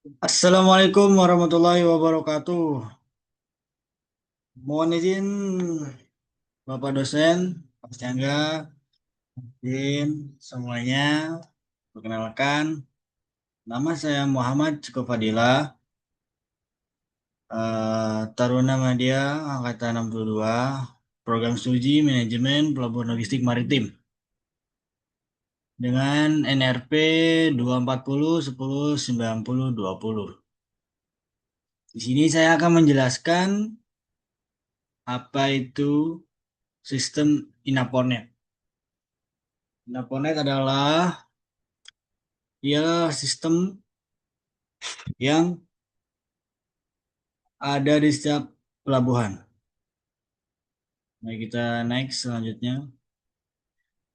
Assalamualaikum warahmatullahi wabarakatuh. Mohon izin Bapak dosen, Pak Cangga, izin semuanya. Perkenalkan, nama saya Muhammad Ciko Fadilah, Taruna Madya Angkatan 62, Program Studi Manajemen Pelabuhan Logistik Maritim dengan NRP 240 10 90 20. Di sini saya akan menjelaskan apa itu sistem Inaponet. Inaponet adalah sistem yang ada di setiap pelabuhan. Mari kita naik selanjutnya.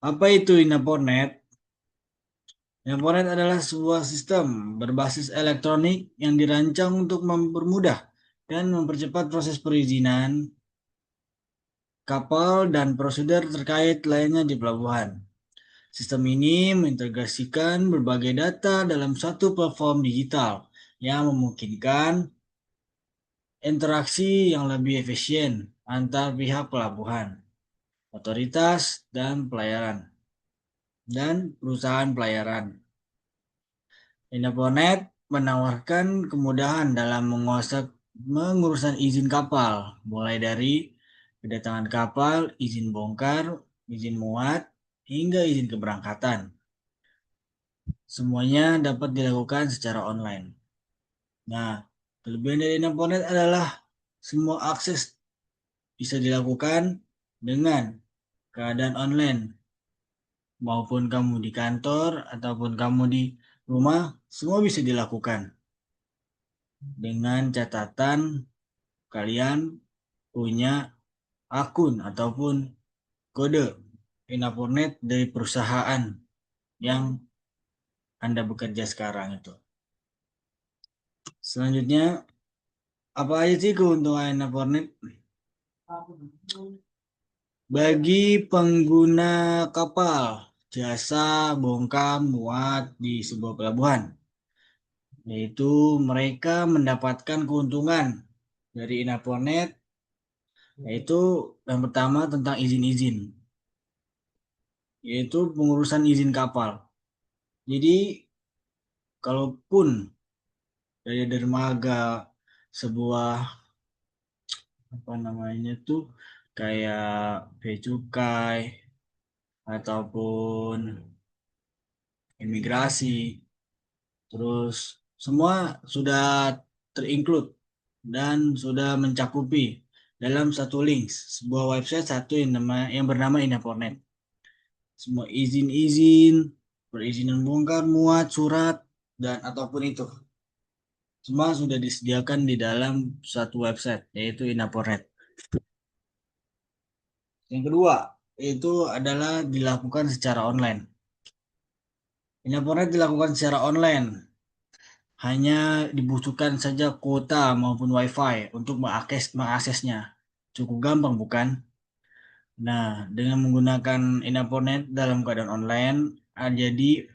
Apa itu Inaponet? Inaponet adalah sebuah sistem berbasis elektronik yang dirancang untuk mempermudah dan mempercepat proses perizinan kapal dan prosedur terkait lainnya di pelabuhan. Sistem ini mengintegrasikan berbagai data dalam satu platform digital yang memungkinkan interaksi yang lebih efisien antar pihak pelabuhan, otoritas, dan pelayaran, dan perusahaan pelayaran. Inaponet menawarkan kemudahan dalam mengurusan izin kapal, mulai dari kedatangan kapal, izin bongkar, izin muat, hingga izin keberangkatan. Semuanya dapat dilakukan secara online. Nah, kelebihan dari Inaponet adalah semua akses bisa dilakukan dengan keadaan online, maupun kamu di kantor ataupun kamu di rumah, semua bisa dilakukan dengan catatan kalian punya akun ataupun kode Inaponet dari perusahaan yang Anda bekerja sekarang itu. Selanjutnya, apa aja sih keuntungan Inaponet? Bagi pengguna kapal, jasa bongkar muat di sebuah pelabuhan, yaitu mereka mendapatkan keuntungan dari Inaponet, yaitu yang pertama tentang izin-izin, yaitu pengurusan izin kapal. Jadi, kalaupun dari dermaga sebuah apa namanya tuh kayak bea cukai ataupun imigrasi, terus semua sudah terinclude dan sudah mencakupi dalam satu link sebuah website satu yang bernama Inaponet. Semua izin-izin, perizinan bongkar, muat, surat, dan ataupun itu. Semua sudah disediakan di dalam satu website, yaitu Inaponet. Yang kedua, itu adalah dilakukan secara online. Inaponet dilakukan secara online. Hanya dibutuhkan saja kuota maupun WiFi untuk mengaksesnya. Cukup gampang, bukan? Nah, dengan menggunakan Inaponet dalam keadaan online, jadi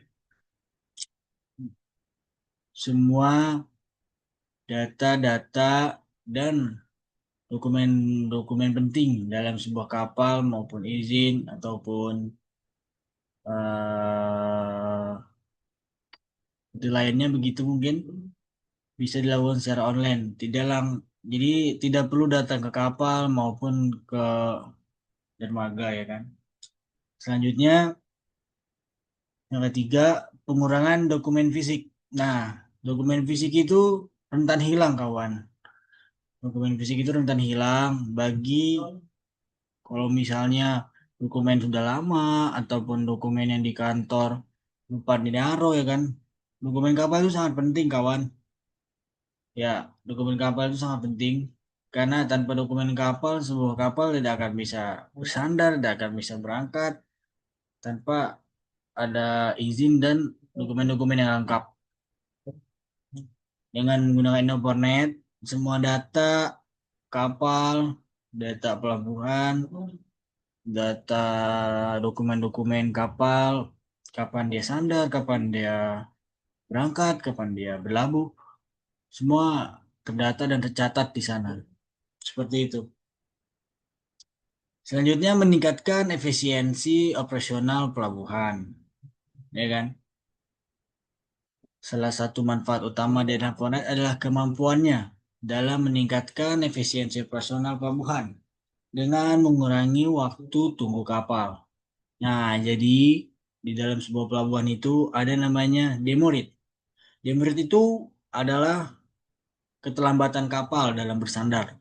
semua data-data dan dokumen-dokumen penting dalam sebuah kapal maupun izin ataupun itu lainnya begitu mungkin bisa dilakukan secara online. Jadi tidak perlu datang ke kapal maupun ke dermaga ya kan. Selanjutnya yang ketiga, pengurangan dokumen fisik. Nah, dokumen fisik itu rentan hilang kawan. Dokumen fisik itu rentan hilang kalau misalnya dokumen sudah lama ataupun dokumen yang di kantor lupa dinaruh ya kan. Dokumen kapal itu sangat penting kawan. Ya, dokumen kapal itu sangat penting karena tanpa dokumen kapal sebuah kapal tidak akan bisa bersandar, tidak akan bisa berangkat tanpa ada izin dan dokumen-dokumen yang lengkap. Dengan menggunakan Indopornet, semua data kapal, data pelabuhan, data dokumen-dokumen kapal, kapan dia sandar, kapan dia berangkat, kapan dia berlabuh, Semua terdata dan tercatat di sana. Seperti itu. Selanjutnya meningkatkan efisiensi operasional pelabuhan, ya kan? Salah satu manfaat utama dari Naponet adalah kemampuannya dalam meningkatkan efisiensi operasional pelabuhan dengan mengurangi waktu tunggu kapal. Nah, jadi di dalam sebuah pelabuhan itu ada namanya demorit. Demerit itu adalah keterlambatan kapal dalam bersandar.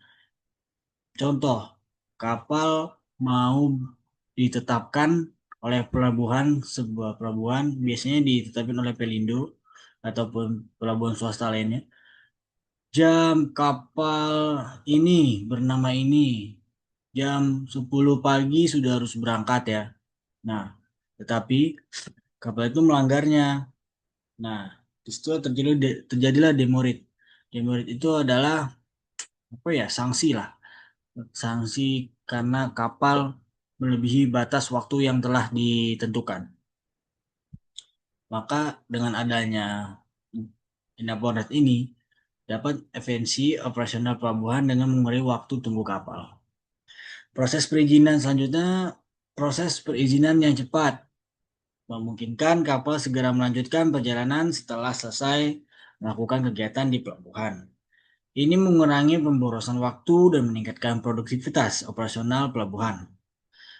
Contoh, kapal mau ditetapkan oleh pelabuhan, sebuah pelabuhan biasanya ditetapkan oleh Pelindo ataupun pelabuhan swasta lainnya. Jam kapal ini bernama ini, jam 10 pagi sudah harus berangkat ya. Nah, tetapi kapal itu melanggarnya. Nah, di situ terjadilah demorit. Demorit itu adalah apa ya, sanksi lah, sanksi karena kapal melebihi batas waktu yang telah ditentukan. Maka dengan adanya Inabonet ini dapat efisiensi operasional pelabuhan dengan mengurangi waktu tunggu kapal. Proses perizinan selanjutnya, proses perizinan yang cepat memungkinkan kapal segera melanjutkan perjalanan setelah selesai melakukan kegiatan di pelabuhan. Ini mengurangi pemborosan waktu dan meningkatkan produktivitas operasional pelabuhan.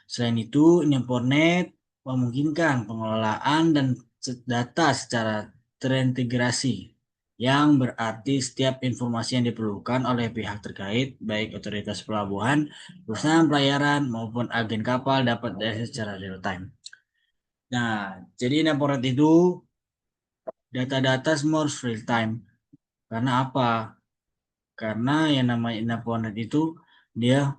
Selain itu, Infonet memungkinkan pengelolaan dan data secara terintegrasi, yang berarti setiap informasi yang diperlukan oleh pihak terkait, baik otoritas pelabuhan, perusahaan pelayaran, maupun agen kapal dapat diakses secara real time. Nah, jadi Infonet itu data-data semua harus real time. Karena apa? Karena yang namanya Infonet itu dia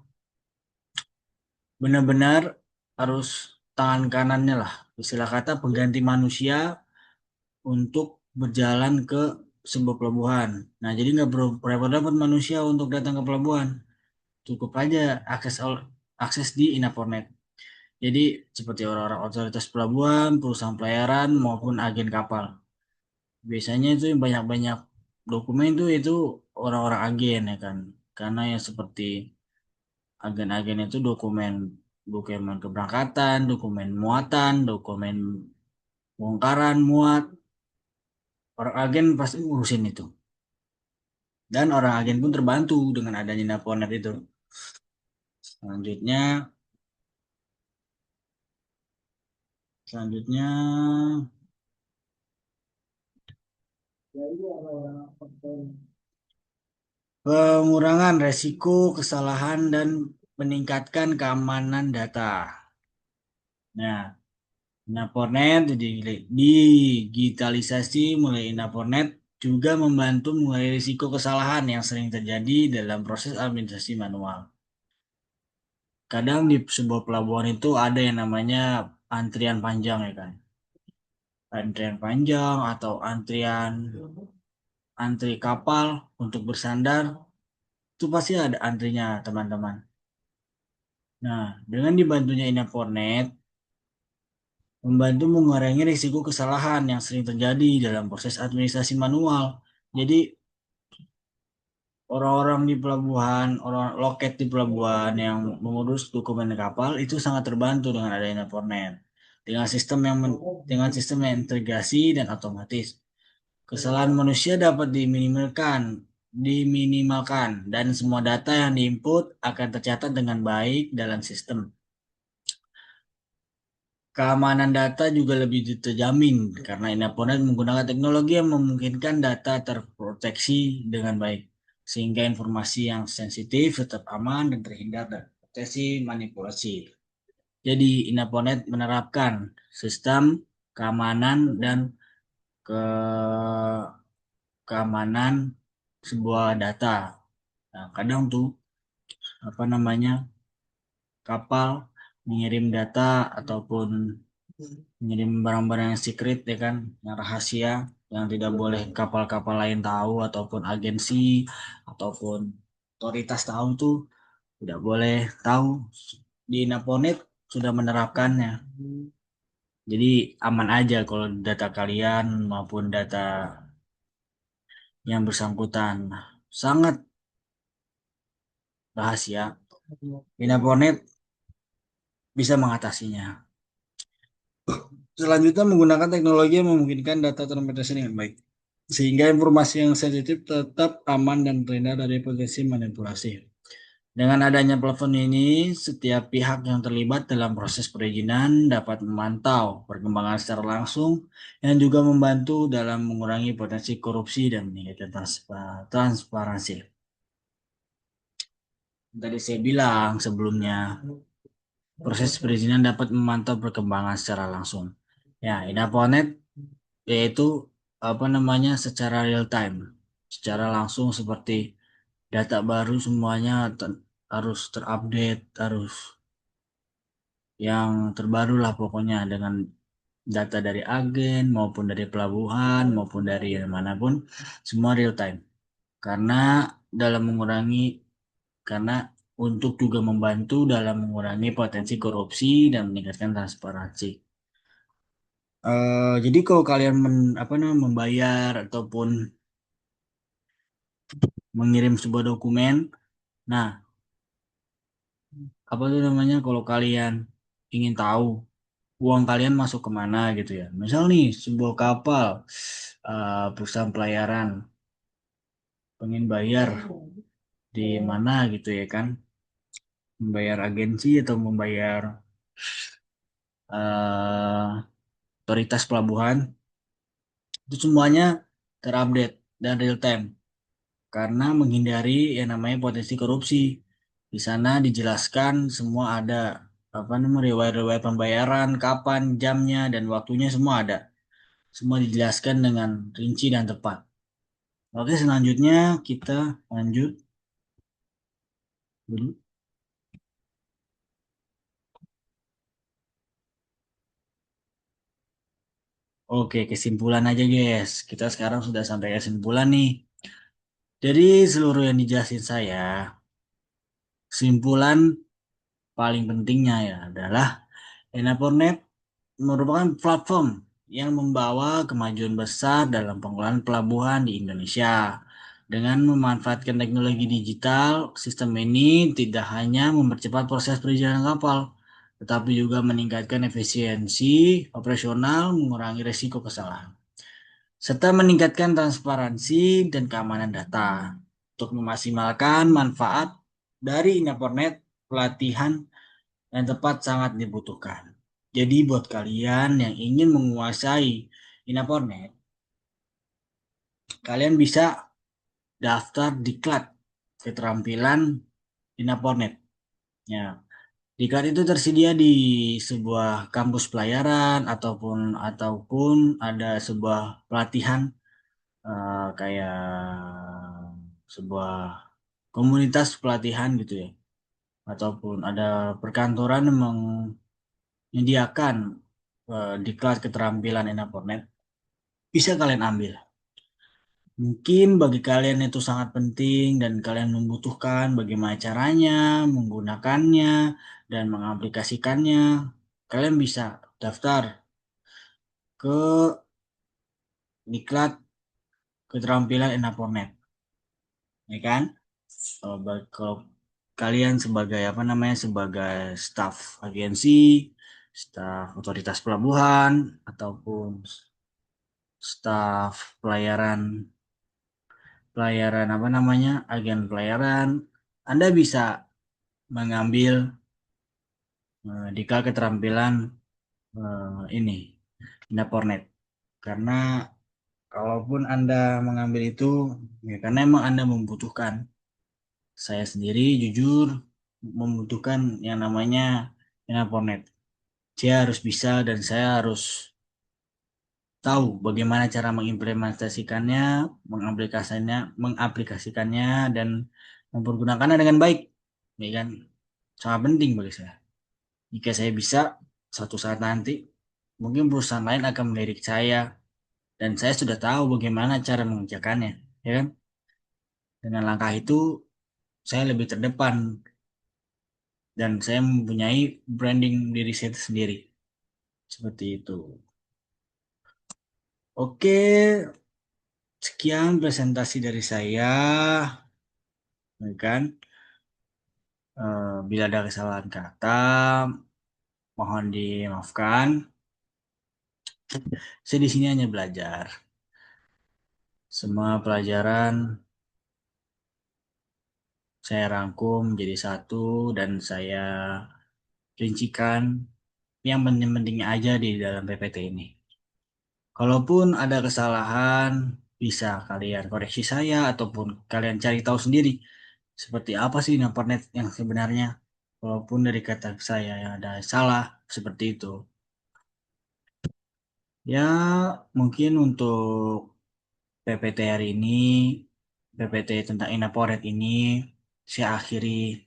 benar-benar harus tangan kanannya lah, istilah kata pengganti manusia untuk berjalan ke sebuah pelabuhan. Nah, jadi nggak perlu repot-repot manusia untuk datang ke pelabuhan, cukup aja akses di Inaponet. Jadi seperti orang-orang otoritas pelabuhan, perusahaan pelayaran maupun agen kapal. Biasanya itu yang banyak-banyak dokumen itu orang-orang agen ya kan, karena yang seperti agen-agen itu dokumen dokumen keberangkatan, dokumen muatan, dokumen bongkaran muat, orang agen pasti ngurusin itu. Dan orang agen pun terbantu dengan adanya Naponet itu. Selanjutnya, selanjutnya pengurangan resiko kesalahan dan meningkatkan keamanan data. Nah, Naponet digitalisasi mulai Naponet juga membantu mengurangi risiko kesalahan yang sering terjadi dalam proses administrasi manual. Kadang di sebuah pelabuhan itu ada yang namanya antrian panjang ya kan. Antrian panjang atau antri kapal untuk bersandar itu pasti ada antrinya teman-teman. Nah, dengan dibantunya Inafonet membantu mengurangi risiko kesalahan yang sering terjadi dalam proses administrasi manual. Jadi orang-orang di pelabuhan, orang loket di pelabuhan yang mengurus dokumen kapal itu sangat terbantu dengan adanya Inafonet. Dengan sistem yang integrasi dan otomatis. Kesalahan manusia dapat diminimalkan, dan semua data yang diinput akan tercatat dengan baik dalam sistem. Keamanan data juga lebih terjamin karena Inaponet menggunakan teknologi yang memungkinkan data terproteksi dengan baik, sehingga informasi yang sensitif tetap aman dan terhindar dari potensi manipulasi. Jadi Inaponet menerapkan sistem keamanan dan ke keamanan sebuah data. Nah, kadang tuh apa namanya, kapal mengirim data ataupun mengirim barang-barang yang secret ya kan, yang rahasia, yang tidak boleh kapal-kapal lain tahu ataupun agensi ataupun otoritas tahu tuh tidak boleh tahu. Di Naponet sudah menerapkannya. Jadi aman aja kalau data kalian maupun data yang bersangkutan sangat rahasia, Inaponet bisa mengatasinya. Selanjutnya menggunakan teknologi yang memungkinkan data termodifikasi dengan baik, sehingga informasi yang sensitif tetap aman dan terhindar dari potensi manipulasi. Dengan adanya platform ini, setiap pihak yang terlibat dalam proses perizinan dapat memantau perkembangan secara langsung yang juga membantu dalam mengurangi potensi korupsi dan meningkatkan transparansi. Tadi saya bilang sebelumnya, proses perizinan dapat memantau perkembangan secara langsung. Ya, Inaponet yaitu apa namanya secara real time, secara langsung seperti data baru semuanya harus terupdate, harus yang terbaru lah pokoknya dengan data dari agen maupun dari pelabuhan maupun dari manapun semua real time karena dalam mengurangi karena untuk juga membantu dalam mengurangi potensi korupsi dan meningkatkan transparansi. Jadi kalau kalian apa namanya membayar ataupun mengirim sebuah dokumen, nah apa tuh namanya kalau kalian ingin tahu uang kalian masuk kemana gitu ya. Misal nih sebuah kapal perusahaan pelayaran pengen bayar di mana gitu ya kan, membayar agensi atau membayar otoritas pelabuhan itu semuanya terupdate dan real time karena menghindari yang namanya potensi korupsi. Di sana dijelaskan semua ada apa namanya riwayat-riwayat pembayaran, kapan, jamnya dan waktunya semua ada. Semua dijelaskan dengan rinci dan tepat. Oke, selanjutnya kita lanjut dulu. Oke, kesimpulan aja guys. Kita sekarang sudah sampai kesimpulan nih. Jadi seluruh yang dijelasin saya, kesimpulan paling pentingnya ya adalah Enapornet merupakan platform yang membawa kemajuan besar dalam pengelolaan pelabuhan di Indonesia. Dengan memanfaatkan teknologi digital, sistem ini tidak hanya mempercepat proses perizinan kapal, tetapi juga meningkatkan efisiensi operasional, mengurangi risiko kesalahan, serta meningkatkan transparansi dan keamanan data. Untuk memaksimalkan manfaat dari Inapornet, pelatihan yang tepat sangat dibutuhkan. Jadi buat kalian yang ingin menguasai Inapornet, kalian bisa daftar diklat keterampilan Inapornet. Ya, diklat itu tersedia di sebuah kampus pelayaran ataupun ada sebuah pelatihan kayak sebuah komunitas pelatihan gitu ya, ataupun ada perkantoran yang menyediakan diklat keterampilan Inapornet, bisa kalian ambil. Mungkin bagi kalian itu sangat penting dan kalian membutuhkan bagaimana caranya menggunakannya dan mengaplikasikannya. Kalian bisa daftar ke diklat keterampilan Inapornet, ya kan? Kalau kalian sebagai apa namanya sebagai staf agensi, staf otoritas pelabuhan ataupun staf pelayaran pelayaran apa namanya agen pelayaran, Anda bisa mengambil diklat keterampilan ini Inapornet karena kalaupun Anda mengambil itu ya karena emang Anda membutuhkan. Saya sendiri jujur membutuhkan yang namanya Inapornet. Saya harus bisa dan saya harus tahu bagaimana cara mengimplementasikannya, mengaplikasikannya dan mempergunakannya dengan baik. Ya kan? Sangat penting bagi saya. Jika saya bisa, suatu saat nanti mungkin perusahaan lain akan melirik saya dan saya sudah tahu bagaimana cara mengerjakannya. Ya kan? Dengan langkah itu saya lebih terdepan dan saya mempunyai branding diri saya sendiri. Seperti itu. Oke, Sekian presentasi dari saya, ya kan? Bila ada kesalahan kata, mohon dimaafkan. Saya di sini hanya belajar. Semua pelajaran saya rangkum jadi satu dan saya rincikan yang penting-penting aja di dalam PPT ini. Kalaupun ada kesalahan, bisa kalian koreksi saya ataupun kalian cari tahu sendiri seperti apa sih Naparnet yang sebenarnya. Walaupun dari kata saya yang ada salah seperti itu. Ya, mungkin untuk PPT hari ini, PPT tentang Inaporet ini saya akhiri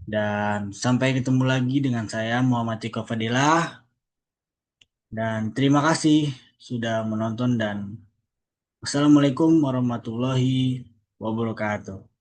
dan sampai ketemu lagi dengan saya Muhammad Tiko Fadilah dan terima kasih sudah menonton dan wassalamualaikum warahmatullahi wabarakatuh.